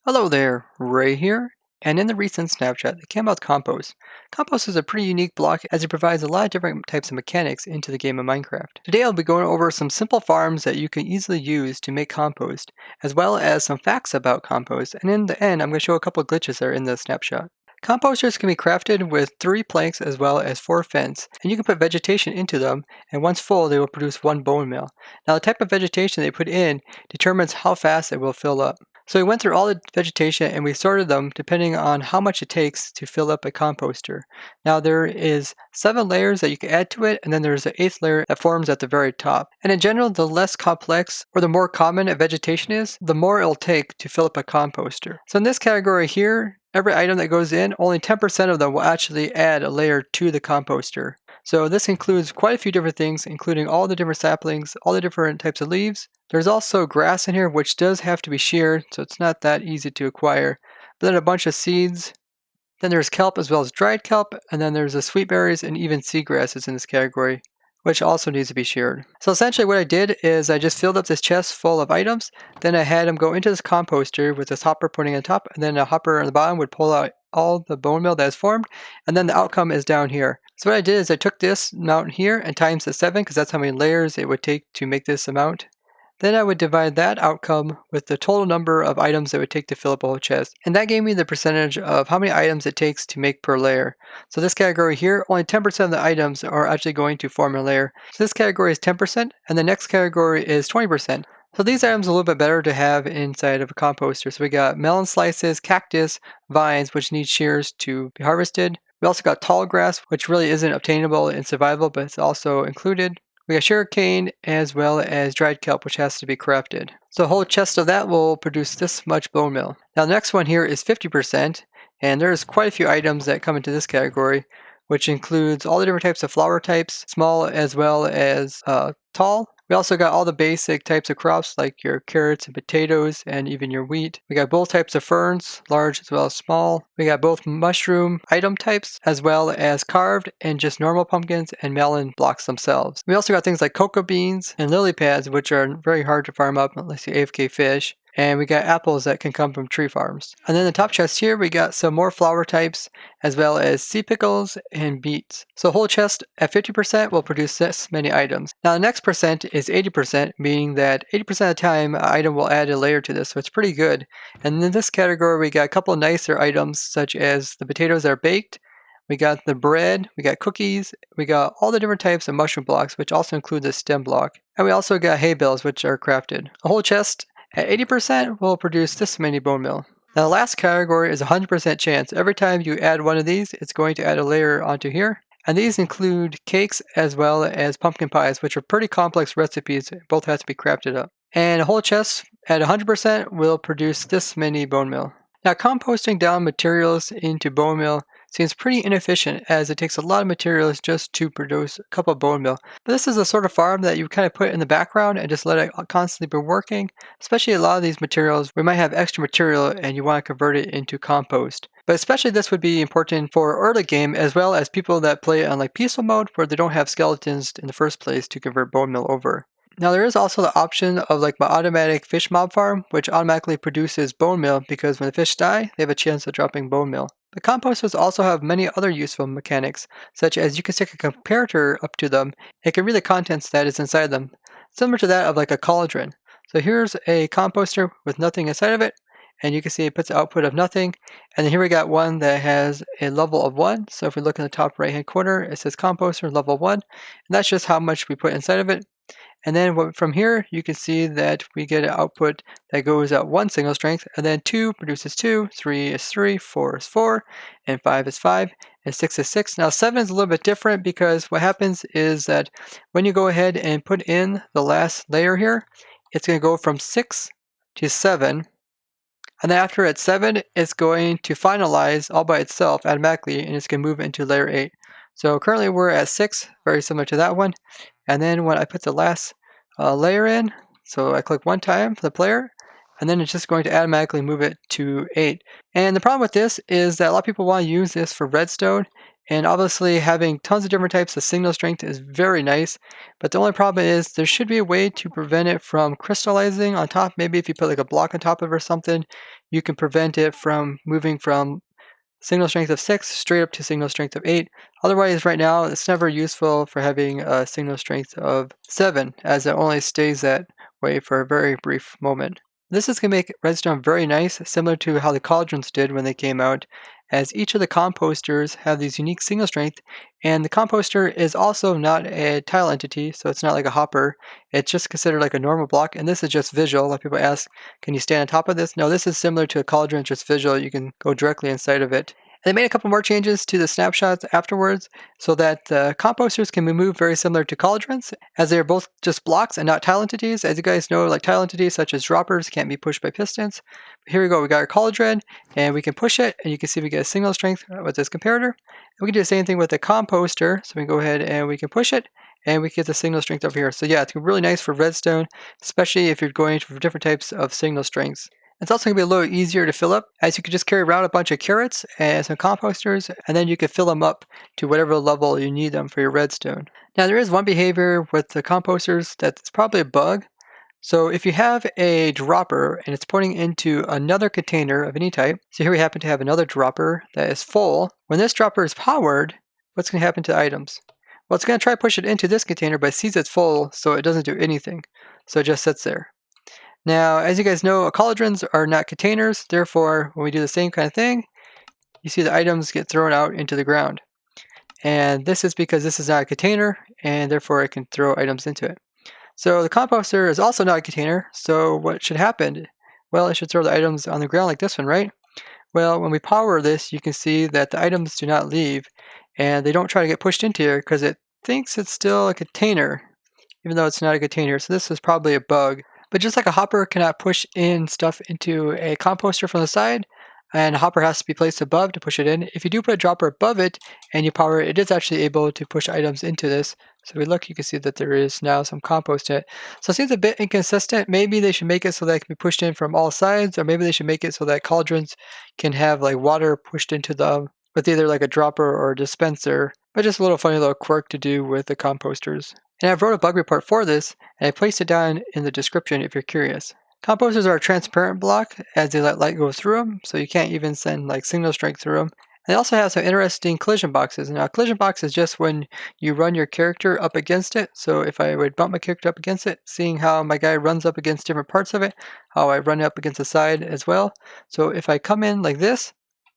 Hello there, Ray here. And in the recent snapshot that came out with Compost. Compost is a pretty unique block as it provides a lot of different types of mechanics into the game of Minecraft. Today I'll be going over some simple farms that you can easily use to make compost, as well as some facts about compost, and in the end I'm going to show a couple of glitches that are in the snapshot. Composters can be crafted with 3 planks as well as 4 fence, and you can put vegetation into them, and once full they will produce 1 bone meal. Now the type of vegetation they put in determines how fast it will fill up. So we went through all the vegetation and we sorted them depending on how much it takes to fill up a composter. Now there is 7 layers that you can add to it, and then there's an 8th layer that forms at the very top. And in general, the less complex or the more common a vegetation is, the more it'll take to fill up a composter. So in this category here, every item that goes in, only 10% of them will actually add a layer to the composter. So this includes quite a few different things, including all the different saplings, all the different types of leaves. There's also grass in here, which does have to be sheared, so it's not that easy to acquire. But then a bunch of seeds. Then there's kelp as well as dried kelp, and then there's the sweet berries and even seagrasses in this category, which also needs to be sheared. So essentially what I did is I just filled up this chest full of items, then I had them go into this composter with this hopper pointing on top, and then a hopper on the bottom would pull out all the bone meal that is formed, and then the outcome is down here. So what I did is I took this amount here and times the 7, because that's how many layers it would take to make this amount. Then I would divide that outcome with the total number of items it would take to fill up a whole chest. And that gave me the percentage of how many items it takes to make per layer. So this category here, only 10% of the items are actually going to form a layer. So this category is 10%, and the next category is 20%. So these items are a little bit better to have inside of a composter. So we got melon slices, cactus, vines, which need shears to be harvested. We also got tall grass, which really isn't obtainable in survival, but it's also included. We got sugarcane as well as dried kelp, which has to be crafted. So a whole chest of that will produce this much bone meal. Now the next one here is 50%, and there's quite a few items that come into this category, which includes all the different types of flower types, small as well as tall. We also got all the basic types of crops like your carrots and potatoes and even your wheat. We got both types of ferns, large as well as small. We got both mushroom item types as well as carved and just normal pumpkins and melon blocks themselves. We also got things like cocoa beans and lily pads, which are very hard to farm up unless you AFK fish. And we got apples that can come from tree farms. And then the top chest here, we got some more flower types, as well as sea pickles and beets. So a whole chest at 50% will produce this many items. Now the next percent is 80%, meaning that 80% of the time an item will add a layer to this, so it's pretty good. And in this category, we got a couple of nicer items, such as the potatoes that are baked, we got the bread, we got cookies, we got all the different types of mushroom blocks, which also include the stem block. And we also got hay bales, which are crafted. A whole chest at 80% will produce this many bone meal. Now the last category is 100% chance. Every time you add one of these, it's going to add a layer onto here. And these include cakes as well as pumpkin pies, which are pretty complex recipes. Both have to be crafted up. And a whole chest at 100% will produce this many bone meal. Now composting down materials into bone meal seems pretty inefficient as it takes a lot of materials just to produce a cup of bone meal. But this is a sort of farm that you kind of put in the background and just let it constantly be working. Especially a lot of these materials, we might have extra material and you want to convert it into compost. But especially this would be important for early game as well as people that play on like peaceful mode where they don't have skeletons in the first place to convert bone meal over. Now there is also the option of like my automatic fish mob farm, which automatically produces bone meal because when the fish die, they have a chance of dropping bone meal. But composters also have many other useful mechanics, such as you can stick a comparator up to them, it can read the contents that is inside them, similar to that of like a cauldron. So here's a composter with nothing inside of it, and you can see it puts an output of nothing. And then here we got one that has a level of 1. So if we look in the top right hand corner, it says composter level 1, and that's just how much we put inside of it. And then from here, you can see that we get an output that goes at 1 single strength, and then 2 produces 2, 3 is 3, 4 is 4, and 5 is 5, and 6 is 6. Now 7 is a little bit different because what happens is that when you go ahead and put in the last layer here, it's going to go from 6 to 7. And then after it's 7, it's going to finalize all by itself automatically, and it's going to move into layer 8. So currently we're at 6, very similar to that one. And then when I put the last layer in, so I click one time for the player, and then it's just going to automatically move it to 8. And the problem with this is that a lot of people want to use this for redstone, And obviously having tons of different types of signal strength is very nice, but the only problem is there should be a way to prevent it from crystallizing on top. Maybe if you put like a block on top of it or something, you can prevent it from moving from signal strength of 6 straight up to signal strength of 8. Otherwise, right now, it's never useful for having a signal strength of 7, as it only stays that way for a very brief moment. This is going to make Redstone very nice, similar to how the cauldrons did when they came out, as each of the composters have these unique signal strength, and the composter is also not a tile entity, so it's not like a hopper. It's just considered like a normal block, and this is just visual. A lot of people ask, can you stand on top of this? No, this is similar to a cauldron, just visual. You can go directly inside of it. They made a couple more changes to the snapshots afterwards so that the composters can be moved very similar to cauldrons, as they are both just blocks and not tile entities. As you guys know, like tile entities such as droppers can't be pushed by pistons. But here we go, we got our cauldron, and we can push it, and you can see we get a signal strength with this comparator. And we can do the same thing with the composter, so we can go ahead and we can push it, and we get the signal strength over here. So yeah, it's really nice for redstone, especially if you're going for different types of signal strengths. It's also going to be a little easier to fill up, as you can just carry around a bunch of carrots and some composters, and then you can fill them up to whatever level you need them for your redstone. Now there is one behavior with the composters that's probably a bug. So if you have a dropper and it's pointing into another container of any type, so here we happen to have another dropper that is full. When this dropper is powered, what's going to happen to items? Well, it's going to try to push it into this container, but it sees it's full, so it doesn't do anything. So it just sits there. Now, as you guys know, cauldrons are not containers. Therefore, when we do the same kind of thing, you see the items get thrown out into the ground. And this is because this is not a container, and therefore it can throw items into it. So the composter is also not a container, so what should happen? Well, it should throw the items on the ground like this one, right? Well, when we power this, you can see that the items do not leave, and they don't try to get pushed into here because it thinks it's still a container, even though it's not a container. So this is probably a bug. But just like a hopper cannot push in stuff into a composter from the side, and a hopper has to be placed above to push it in, if you do put a dropper above it and you power it, it is actually able to push items into this. So if we look, you can see that there is now some compost in it. So it seems a bit inconsistent. Maybe they should make it so that it can be pushed in from all sides, or maybe they should make it so that cauldrons can have like water pushed into them with either like a dropper or a dispenser. But just a little funny little quirk to do with the composters. And I've wrote a bug report for this, and I placed it down in the description if you're curious. Composters are a transparent block, as they let light go through them, so you can't even send like signal strength through them. And they also have some interesting collision boxes. Now, a collision box is just when you run your character up against it. So if I would bump my character up against it, seeing how my guy runs up against different parts of it, how I run up against the side as well. So if I come in like this,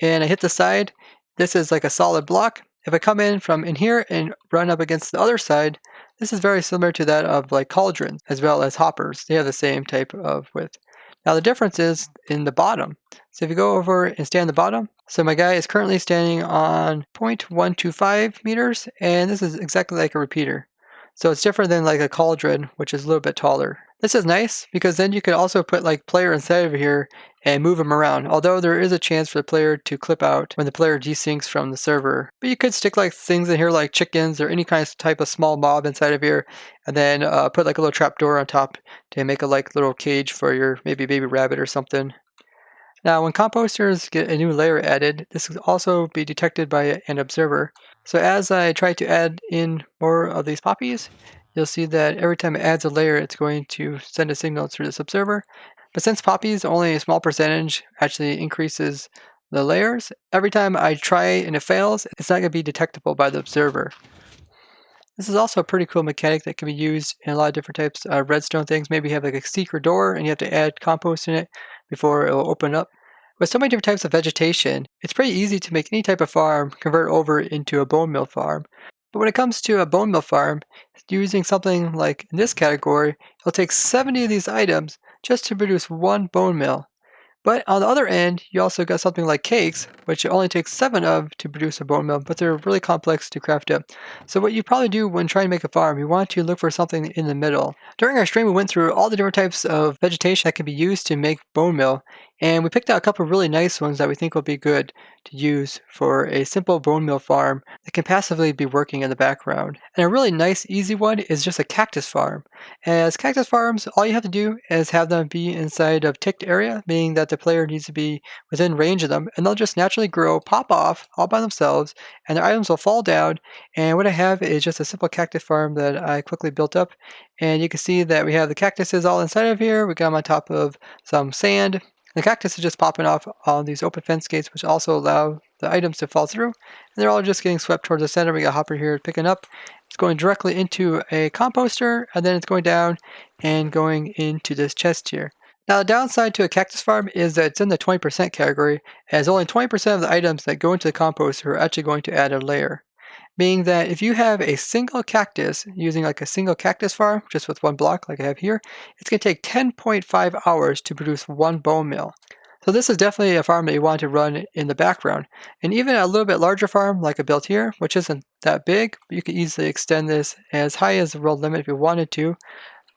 and I hit the side, this is like a solid block. If I come in from in here and run up against the other side, this is very similar to that of like cauldrons as well as hoppers. They have the same type of width. Now the difference is in the bottom. So if you go over and stand the bottom, so my guy is currently standing on 0.125 meters, and this is exactly like a repeater. So it's different than like a cauldron, which is a little bit taller. This is nice because then you can also put like player inside of here and move them around, although there is a chance for the player to clip out when the player desyncs from the server. But you could stick like things in here like chickens or any kind of type of small mob inside of here, and then put like a little trap door on top to make a like little cage for your maybe baby rabbit or something. Now when composters get a new layer added, this will also be detected by an observer. So as I try to add in more of these poppies, you'll see that every time it adds a layer, it's going to send a signal through this observer. But since poppies only a small percentage actually increases the layers, every time I try and it fails, it's not going to be detectable by the observer. This is also a pretty cool mechanic that can be used in a lot of different types of redstone things. Maybe you have like a secret door and you have to add compost in it before it will open up. With so many different types of vegetation, it's pretty easy to make any type of farm convert over into a bone meal farm. But when it comes to a bone meal farm, using something like in this category, it'll take 70 of these items just to produce one bone meal. But on the other end, you also got something like cakes, which it only takes 7 of to produce a bone meal, but they're really complex to craft up. So what you probably do when trying to make a farm, you want to look for something in the middle. During our stream, we went through all the different types of vegetation that can be used to make bone meal, And we picked out a couple of really nice ones that we think will be good to use for a simple bone meal farm that can passively be working in the background. And a really nice, easy one is just a cactus farm. As cactus farms, all you have to do is have them be inside of ticked area, meaning that the player needs to be within range of them, and they'll just naturally grow, pop off all by themselves, and their items will fall down. And what I have is just a simple cactus farm that I quickly built up. And you can see that we have the cactuses all inside of here. We got them on top of some sand. The cactus is just popping off on these open fence gates, which also allow the items to fall through. And they're all just getting swept towards the center. We got Hopper here picking up. It's going directly into a composter, and then it's going down and going into this chest here. Now, the downside to a cactus farm is that it's in the 20% category, as only 20% of the items that go into the composter are actually going to add a layer. Meaning that if you have a single cactus using like a single cactus farm, just with one block like I have here, it's going to take 10.5 hours to produce one bone meal. So this is definitely a farm that you want to run in the background. And even a little bit larger farm like I built here, which isn't that big, you can easily extend this as high as the world limit if you wanted to.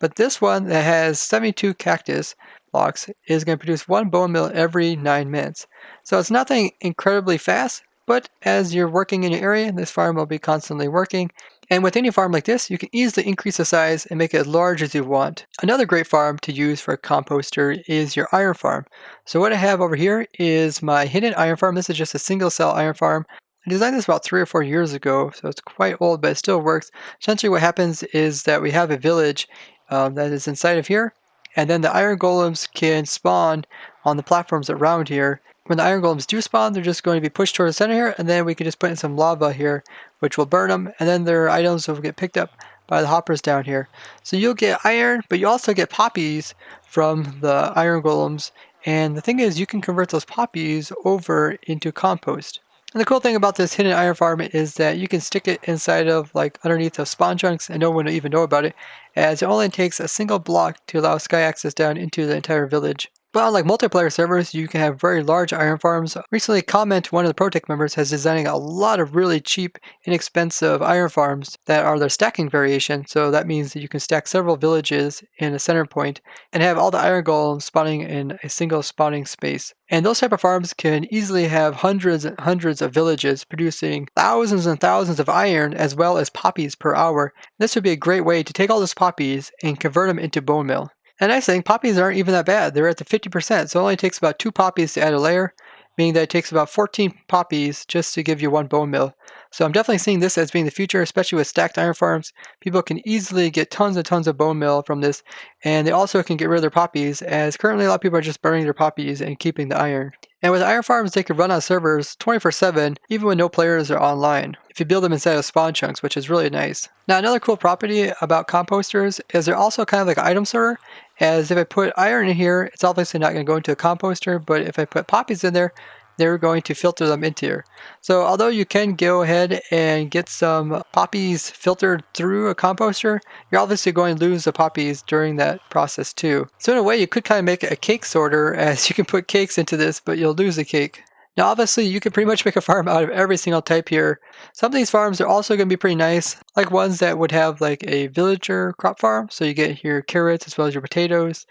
But this one that has 72 cactus blocks is going to produce one bone meal every 9 minutes. So it's nothing incredibly fast, but as you're working in your area, this farm will be constantly working. And with any farm like this, you can easily increase the size and make it as large as you want. Another great farm to use for a composter is your iron farm. So what I have over here is my hidden iron farm. This is just a single cell iron farm. I designed this about 3 or 4 years ago, so it's quite old, but it still works. Essentially what happens is that we have a village that is inside of here, and then the iron golems can spawn on the platforms around here. When the iron golems do spawn, they're just going to be pushed toward the center here, and then we can just put in some lava here, which will burn them, and then their items will get picked up by the hoppers down here. So you'll get iron, but you also get poppies from the iron golems, and the thing is you can convert those poppies over into compost. And the cool thing about this hidden iron farm is that you can stick it inside of like underneath of spawn chunks and no one will even know about it, as it only takes a single block to allow sky access down into the entire village. But unlike multiplayer servers, you can have very large iron farms. Recently, Comment, one of the ProtoTech members, has designed a lot of really cheap, inexpensive iron farms that are their stacking variation. So that means that you can stack several villages in a center point and have all the iron golems spawning in a single spawning space. And those type of farms can easily have hundreds and hundreds of villages producing thousands and thousands of iron as well as poppies per hour. This would be a great way to take all those poppies and convert them into bone meal. And nice thing, poppies aren't even that bad. They're at the 50%, so it only takes about 2 poppies to add a layer, meaning that it takes about 14 poppies just to give you one bone meal. So I'm definitely seeing this as being the future, especially with stacked iron farms. People can easily get tons and tons of bone meal from this, and they also can get rid of their poppies, as currently a lot of people are just burning their poppies and keeping the iron. And with iron farms, they can run on servers 24/7, even when no players are online, if you build them inside of spawn chunks, which is really nice. Now, another cool property about composters is they're also kind of like an item sorter, as if I put iron in here, it's obviously not going to go into a composter, but if I put poppies in there, they're going to filter them into here. So although you can go ahead and get some poppies filtered through a composter, you're obviously going to lose the poppies during that process too. So in a way, you could kind of make a cake sorter, as you can put cakes into this, but you'll lose the cake. Now obviously you can pretty much make a farm out of every single type here. Some of these farms are also going to be pretty nice, like ones that would have like a villager crop farm. So you get your carrots as well as your potatoes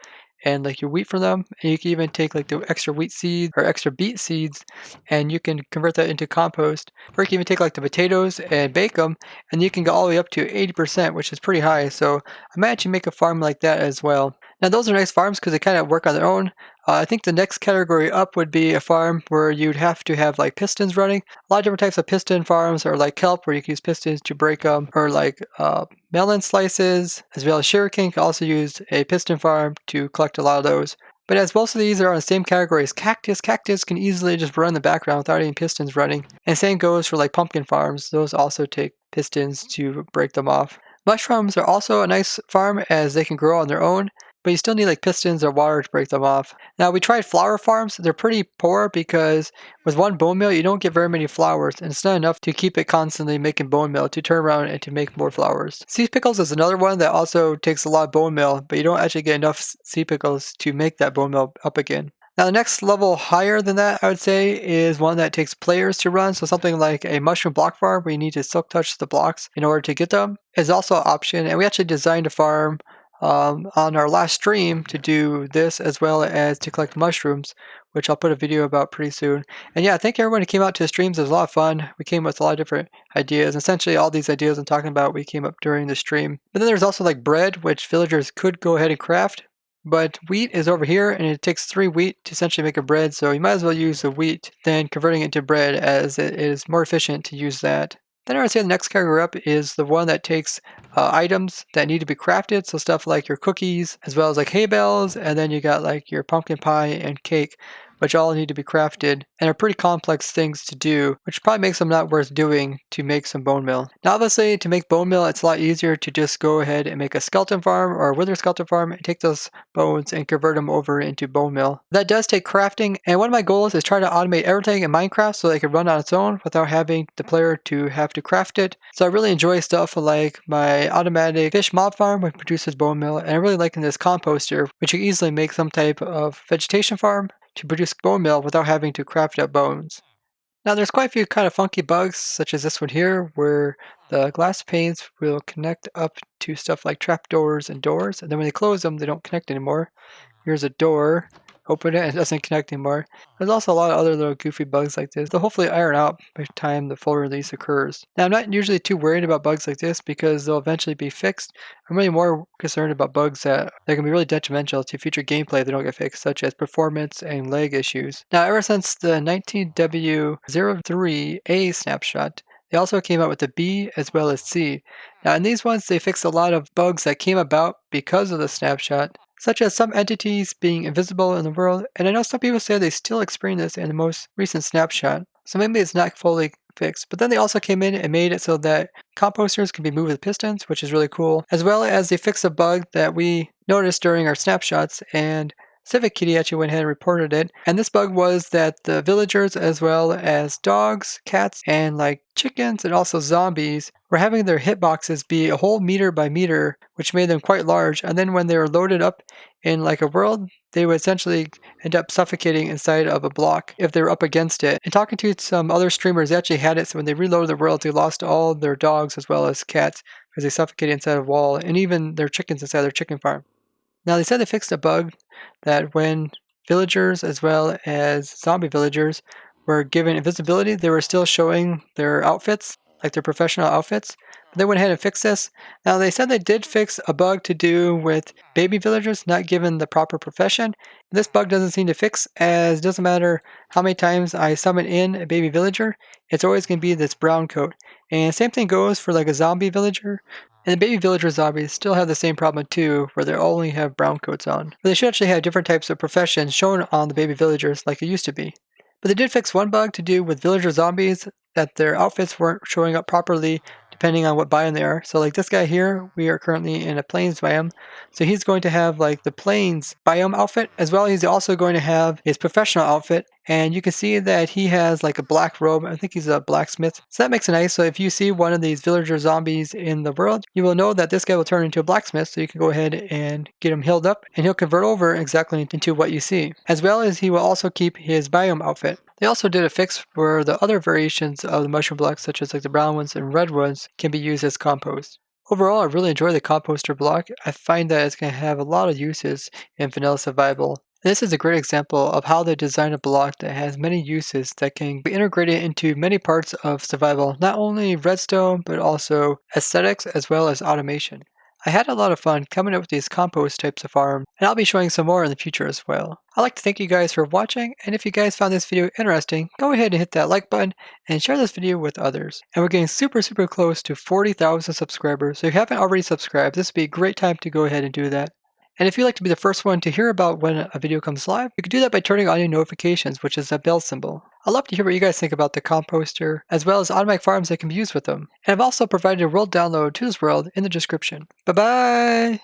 and like your wheat from them. And you can even take like the extra wheat seeds or extra beet seeds and you can convert that into compost. Or you can even take like the potatoes and bake them, and you can go all the way up to 80%, which is pretty high. So I might actually make a farm like that as well. Now those are nice farms because they kind of work on their own. I think the next category up would be a farm where you'd have to have like pistons running. A lot of different types of piston farms are like kelp, where you can use pistons to break them, or like melon slices, as well as sugarcane can also use a piston farm to collect a lot of those. But as most of these are in the same category as cactus, cactus can easily just run in the background without any pistons running. And same goes for like pumpkin farms. Those also take pistons to break them off. Mushrooms are also a nice farm, as they can grow on their own, but you still need like pistons or water to break them off. Now we tried flower farms. They're pretty poor because with one bone meal you don't get very many flowers, and it's not enough to keep it constantly making bone meal to turn around and to make more flowers. Sea pickles is another one that also takes a lot of bone meal, but you don't actually get enough sea pickles to make that bone meal up again. Now the next level higher than that, I would say, is one that takes players to run. So something like a mushroom block farm where you need to silk touch the blocks in order to get them is also an option. And we actually designed a farm on our last stream to do this as well as to collect mushrooms, which I'll put a video about pretty soon. And yeah, thank everyone who came out to the streams. It was a lot of fun. We came with a lot of different ideas. Essentially, all these ideas I'm talking about, we came up during the stream. But then there's also like bread, which villagers could go ahead and craft. But wheat is over here, and it takes 3 wheat to essentially make a bread, so you might as well use the wheat than converting it to bread, as it is more efficient to use that. Then I would say the next category up is the one that takes items that need to be crafted, so stuff like your cookies, as well as like hay bales, and then you got like your pumpkin pie and cake, which all need to be crafted and are pretty complex things to do, which probably makes them not worth doing to make some bone meal. Now obviously to make bone meal, it's a lot easier to just go ahead and make a skeleton farm or a wither skeleton farm and take those bones and convert them over into bone meal. That does take crafting, and one of my goals is try to automate everything in Minecraft so that it can run on its own without having the player to have to craft it. So I really enjoy stuff like my automatic fish mob farm, which produces bone meal, and I really like this composter, which you can easily make some type of vegetation farm to produce bone meal without having to craft up bones. Now there's quite a few kind of funky bugs, such as this one here, where the glass panes will connect up to stuff like trapdoors and doors, and then when they close them, they don't connect anymore. Here's a door. Open it and it doesn't connect anymore. There's also a lot of other little goofy bugs like this. They'll hopefully iron out by the time the full release occurs. Now I'm not usually too worried about bugs like this because they'll eventually be fixed. I'm really more concerned about bugs that can be really detrimental to future gameplay if they don't get fixed, such as performance and lag issues. Now ever since the 19W03A snapshot, they also came out with the B as well as C. Now in these ones they fixed a lot of bugs that came about because of the snapshot, such as some entities being invisible in the world, and I know some people say they still experience this in the most recent snapshot, so maybe it's not fully fixed. But then they also came in and made it so that composters can be moved with pistons, which is really cool, as well as they fixed a bug that we noticed during our snapshots, and Civic Kitty actually went ahead and reported it. And this bug was that the villagers, as well as dogs, cats, and like chickens and also zombies, were having their hitboxes be a whole meter by meter, which made them quite large. And then when they were loaded up in like a world, they would essentially end up suffocating inside of a block if they were up against it. And talking to some other streamers, they actually had it so when they reloaded the world, they lost all their dogs as well as cats because they suffocated inside a wall, and even their chickens inside their chicken farm. Now they said they fixed a bug that when villagers as well as zombie villagers were given invisibility, they were still showing their outfits, like their professional outfits. But they went ahead and fixed this. Now they said they did fix a bug to do with baby villagers not given the proper profession. This bug doesn't seem to fix, as it doesn't matter how many times I summon in a baby villager, it's always going to be this brown coat. And same thing goes for like a zombie villager. And the baby villager zombies still have the same problem too, where they only have brown coats on. But they should actually have different types of professions shown on the baby villagers like it used to be. But they did fix one bug to do with villager zombies, that their outfits weren't showing up properly depending on what biome they are. So like this guy here, we are currently in a plains biome. So he's going to have like the plains biome outfit, as well as he's also going to have his professional outfit. And you can see that he has like a black robe. I think he's a blacksmith. So that makes it nice. So if you see one of these villager zombies in the world, you will know that this guy will turn into a blacksmith. So you can go ahead and get him healed up and he'll convert over exactly into what you see. As well as he will also keep his biome outfit. They also did a fix where the other variations of the mushroom blocks, such as like the brown ones and red ones, can be used as compost. Overall, I really enjoy the composter block. I find that it's going to have a lot of uses in vanilla survival. This is a great example of how they design a block that has many uses that can be integrated into many parts of survival, not only redstone, but also aesthetics as well as automation. I had a lot of fun coming up with these compost types of farms, and I'll be showing some more in the future as well. I'd like to thank you guys for watching, and if you guys found this video interesting, go ahead and hit that like button and share this video with others. And we're getting super close to 40,000 subscribers, so if you haven't already subscribed, this would be a great time to go ahead and do that. And if you'd like to be the first one to hear about when a video comes live, you can do that by turning on your notifications, which is that bell symbol. I'd love to hear what you guys think about the composter, as well as automatic farms that can be used with them. And I've also provided a world download to this world in the description. Bye bye!